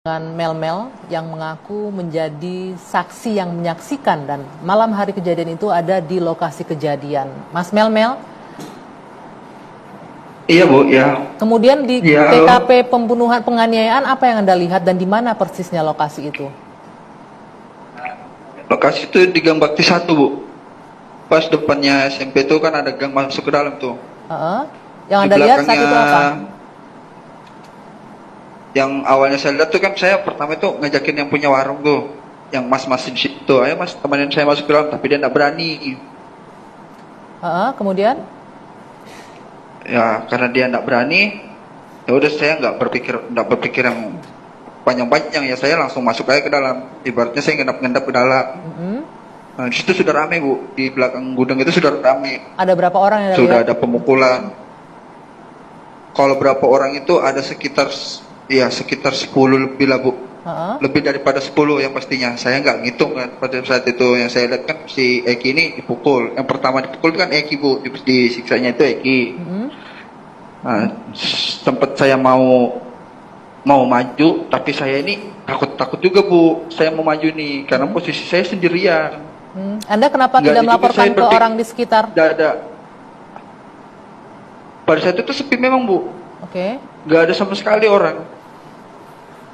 Dengan Mel-Mel yang mengaku menjadi saksi yang menyaksikan dan malam hari kejadian itu ada di lokasi kejadian. Mas Mel-Mel? Iya Bu, ya. Kemudian di Ya, TKP pembunuhan penganiayaan apa yang Anda lihat dan di mana persisnya lokasi itu? lokasi itu di Gang Bakti 1 Bu. Pas depannya SMP itu kan ada gang masuk ke dalam tuh. Yang Di Anda lihat saat belakangnya itu apa? yang awalnya saya lihat tuh kan saya pertama itu ngajakin yang punya warung tuh. Yang mas-mas di situ, ayo mas temenin saya masuk ke dalam, tapi dia nggak berani. Kemudian? Ya karena dia nggak berani, ya udah saya nggak berpikir yang panjang-panjang, ya saya langsung masuk aja ke dalam. Ibaratnya saya ngendap-ngendap ke dalam. Nah, di situ sudah rame Bu, di belakang gudang itu sudah rame. Ada berapa orang yang Anda Sudah lihat? ada pemukulan. Kalau berapa orang itu ada sekitar 10 lebih lah Bu. Lebih daripada 10 yang pastinya. Saya nggak ngitung kan pada saat itu. Yang saya lihat kan si Eki ini dipukul. Yang pertama dipukul kan Eki Bu, disiksanya itu Eki. Nah, sempat saya mau maju, tapi saya ini takut juga Bu. Saya mau maju nih karena posisi saya sendirian. Anda kenapa Nggak tidak juga melaporkan saya ke orang di sekitar? Nggak ada. Pada saat itu sepi memang Bu. Oke. Nggak ada sama sekali orang.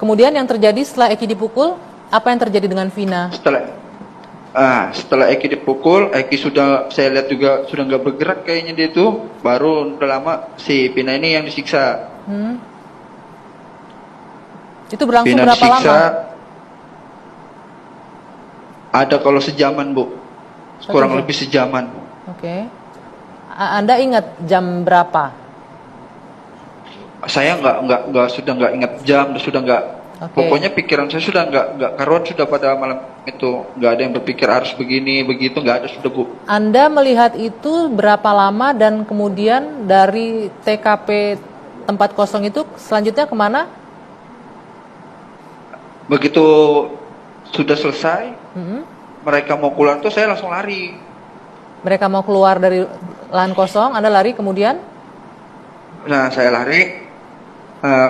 Kemudian yang terjadi setelah Eki dipukul, apa yang terjadi dengan Vina? Setelah Eki dipukul, Eki sudah saya lihat juga sudah nggak bergerak kayaknya dia tuh. Baru udah lama si Vina ini yang disiksa. Itu berlangsung Vina berapa disiksa, lama? ada kalau sejaman Bu, kurang jam? lebih sejaman. Oke. Anda ingat jam berapa? Saya sudah nggak ingat jam, sudah nggak. Oke. Pokoknya pikiran saya sudah nggak karuan sudah pada malam itu. Nggak ada yang berpikir harus begini begitu, nggak ada sudah Bu. Anda melihat itu berapa lama dan kemudian dari TKP tempat kosong itu selanjutnya kemana? Begitu sudah selesai, mereka mau keluar tuh saya langsung lari. Mereka mau keluar dari lahan kosong, Anda lari kemudian? Nah saya lari,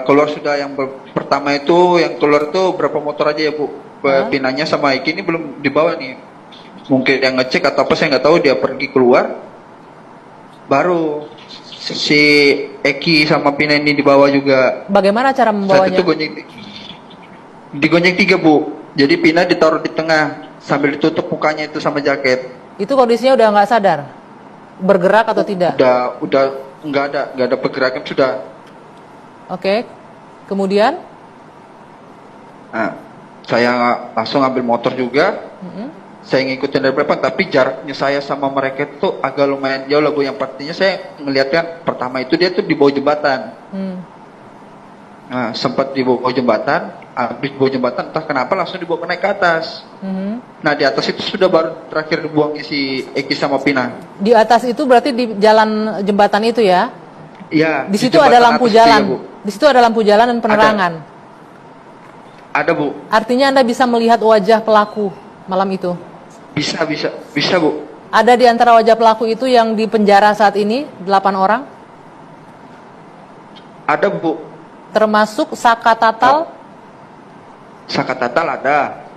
keluar sudah yang pertama itu, yang keluar tuh berapa motor aja ya Bu. Pinanya sama Eki ini belum dibawa nih. Mungkin yang ngecek atau apa saya nggak tahu, dia pergi keluar. Baru si Eki sama Pina ini dibawa juga. Bagaimana cara Saat membawanya? itu digonjeng 3 Bu. Jadi Pina ditaruh di tengah sambil ditutup mukanya itu sama jaket. Itu kondisinya udah nggak sadar? Bergerak atau tidak? Udah nggak ada pergerakan sudah. Oke. Kemudian? Nah, saya langsung ambil motor juga. Saya ngikutin dari belakang, tapi jaraknya saya sama mereka itu agak lumayan jauh lah Bu. Yang pastinya saya melihatkan pertama itu dia tuh di bawah jembatan. Nah, sempat di bawah jembatan, habis bawah jembatan entah kenapa langsung dibawa naik ke atas. Nah, di atas itu sudah baru terakhir dibuangnya si Eki sama Pina. Di atas itu berarti di jalan jembatan itu ya? Iya. Di situ jembatan ada lampu atas itu jalan. ya, Bu. Di situ ada lampu jalan dan penerangan. Ada Bu. Artinya Anda bisa melihat wajah pelaku malam itu. Bisa Bu. Ada di antara wajah pelaku itu yang di penjara saat ini 8 orang, Ada Bu. termasuk Saka Tatal. Saka Tatal ada.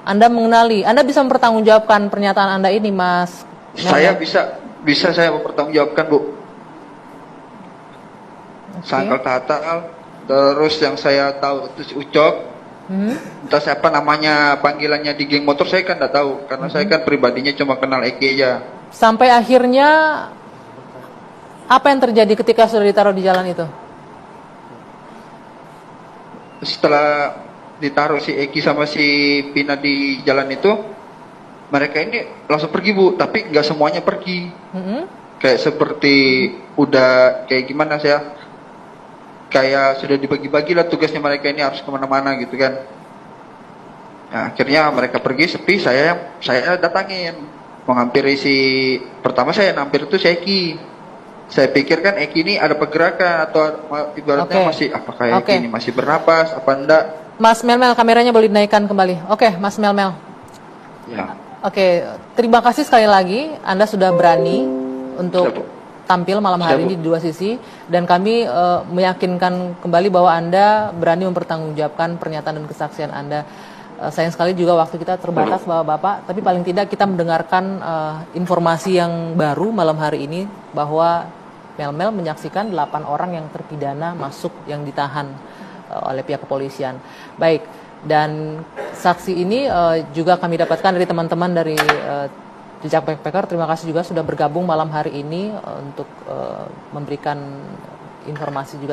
Anda mengenali, Anda bisa mempertanggungjawabkan pernyataan Anda ini, Mas? Saya bisa saya mempertanggungjawabkan Bu. Saka Tatal, terus yang saya tahu itu si Ucok. Entah siapa namanya panggilannya di geng motor saya kan tidak tahu, karena saya kan pribadinya cuma kenal Eki aja. Sampai akhirnya apa yang terjadi ketika sudah ditaruh di jalan itu? Setelah ditaruh si Eki sama si Pina di jalan itu, mereka ini langsung pergi Bu, tapi nggak semuanya pergi. Kayak seperti udah kayak gimana saya, kayak sudah dibagi-bagi lah tugasnya, mereka ini harus kemana-mana gitu kan. Nah, akhirnya mereka pergi sepi, saya datangin menghampiri pertama saya nampir itu si Eki. Saya pikir kan Eki ini ada pergerakan atau ibaratnya masih apakah Eki ini masih bernapas apa enggak. Mas Mel-Mel, kameranya boleh dinaikkan kembali. Oke, Mas Mel-Mel. Ya. Oke, terima kasih sekali lagi Anda sudah berani untuk tampil malam hari ini di dua sisi, dan kami meyakinkan kembali bahwa Anda berani mempertanggungjawabkan pernyataan dan kesaksian Anda. Sayang sekali juga waktu kita terbatas Bapak-Bapak, tapi paling tidak kita mendengarkan informasi yang baru malam hari ini bahwa Mel-Mel menyaksikan 8 orang yang terpidana masuk yang ditahan oleh pihak kepolisian. Baik, dan saksi ini juga kami dapatkan dari teman-teman dari Jejak Backpacker. Terima kasih juga sudah bergabung malam hari ini untuk memberikan informasi juga.